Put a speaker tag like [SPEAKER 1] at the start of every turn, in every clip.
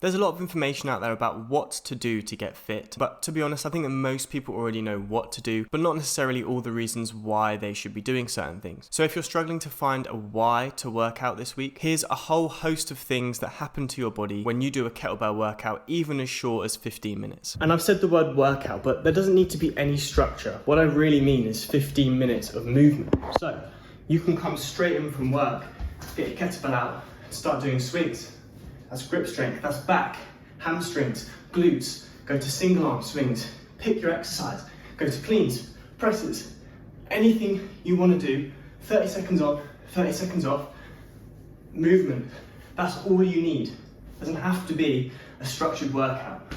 [SPEAKER 1] There's a lot of information out there about what to do to get fit, but to be honest, I think that most people already know what to do, but not necessarily all the reasons why they should be doing certain things. So if you're struggling to find a why to work out this week, here's a whole host of things that happen to your body when you do a kettlebell workout, even as short as 15 minutes. And I've said the word workout, but there doesn't need to be any structure. What I really mean is 15 minutes of movement. So you can come straight in from work, get your kettlebell out, and start doing swings. That's grip strength, that's back, hamstrings, glutes, go to single arm swings, pick your exercise, go to cleans, presses, anything you want to do, 30 seconds on, 30 seconds off, movement. That's all you need. It doesn't have to be a structured workout.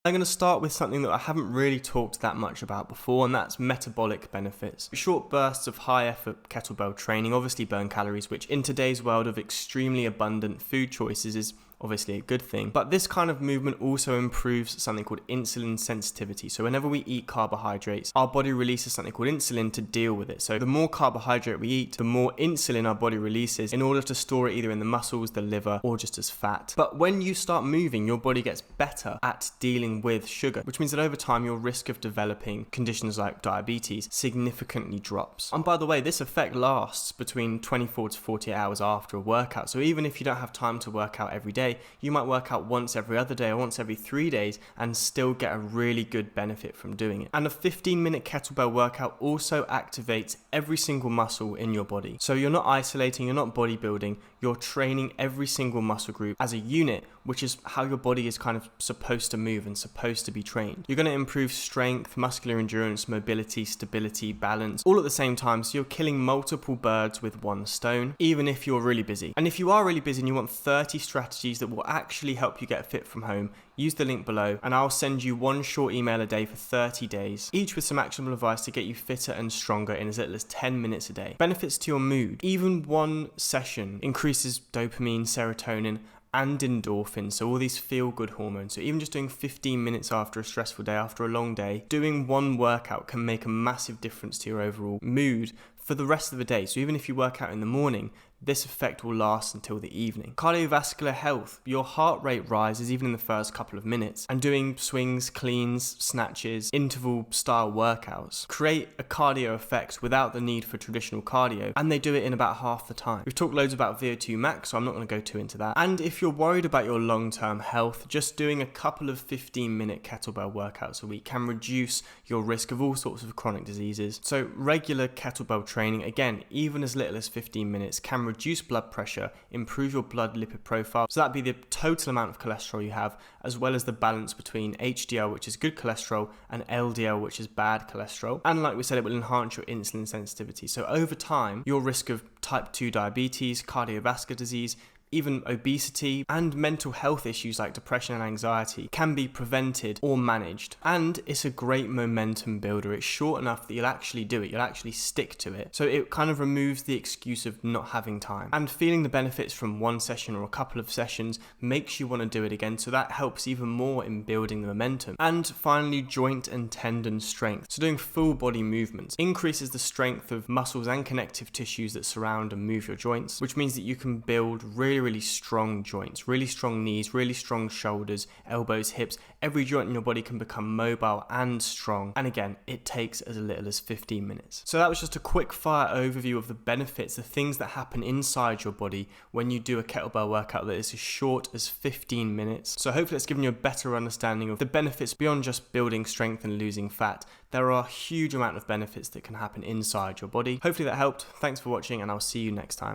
[SPEAKER 1] I'm going to start with something that I haven't really talked that much about before, and that's metabolic benefits. Short bursts of high effort kettlebell training obviously burn calories, which in today's world of extremely abundant food choices is obviously a good thing. But this kind of movement also improves something called insulin sensitivity. So whenever we eat carbohydrates, our body releases something called insulin to deal with it. So the more carbohydrate we eat, the more insulin our body releases in order to store it either in the muscles, the liver, or just as fat. But when you start moving, your body gets better at dealing with sugar, which means that over time, your risk of developing conditions like diabetes significantly drops. And by the way, this effect lasts between 24 to 48 hours after a workout. So even if you don't have time to work out every day, you might work out once every other day or once every 3 days and still get a really good benefit from doing it. And a 15-minute kettlebell workout also activates every single muscle in your body. So you're not isolating, you're not bodybuilding, you're training every single muscle group as a unit, which is how your body is kind of supposed to move and supposed to be trained. You're going to improve strength, muscular endurance, mobility, stability, balance, all at the same time. So you're killing multiple birds with one stone, even if you're really busy. And if you are really busy and you want 30 strategies that will actually help you get fit from home, use the link below and I'll send you one short email a day for 30 days, each with some actionable advice to get you fitter and stronger in as little as 10 minutes a day. Benefits to your mood. Even one session increases dopamine, serotonin, and endorphins, so all these feel-good hormones. So even just doing 15 minutes after a stressful day, after a long day, doing one workout can make a massive difference to your overall mood for the rest of the day. So even if you work out in the morning, this effect will last until the evening. Cardiovascular health. Your heart rate rises even in the first couple of minutes, and doing swings, cleans, snatches, interval style workouts create a cardio effect without the need for traditional cardio, and they do it in about half the time. We've talked loads about VO2 max, so I'm not going to go too into that. And if you're worried about your long-term health, just doing a couple of 15-minute kettlebell workouts a week can reduce your risk of all sorts of chronic diseases. So regular kettlebell training, again, even as little as 15 minutes, can reduce blood pressure, improve your blood lipid profile. So that'd be the total amount of cholesterol you have, as well as the balance between HDL, which is good cholesterol, and LDL, which is bad cholesterol. And like we said, it will enhance your insulin sensitivity. So over time, your risk of type 2 diabetes, cardiovascular disease, even obesity and mental health issues like depression and anxiety can be prevented or managed. And it's a great momentum builder. It's short enough that you'll actually do it. You'll actually stick to it. So it kind of removes the excuse of not having time. And feeling the benefits from one session or a couple of sessions makes you want to do it again. So that helps even more in building the momentum. And finally, joint and tendon strength. So doing full body movements increases the strength of muscles and connective tissues that surround and move your joints, which means that you can build really strong joints, really strong knees, really strong shoulders, elbows, hips. Every joint in your body can become mobile and strong. And again, it takes as little as 15 minutes. So that was just a quick fire overview of the benefits, the things that happen inside your body when you do a kettlebell workout that is as short as 15 minutes. So hopefully it's given you a better understanding of the benefits beyond just building strength and losing fat. There are a huge amount of benefits that can happen inside your body. Hopefully that helped. Thanks for watching, and I'll see you next time.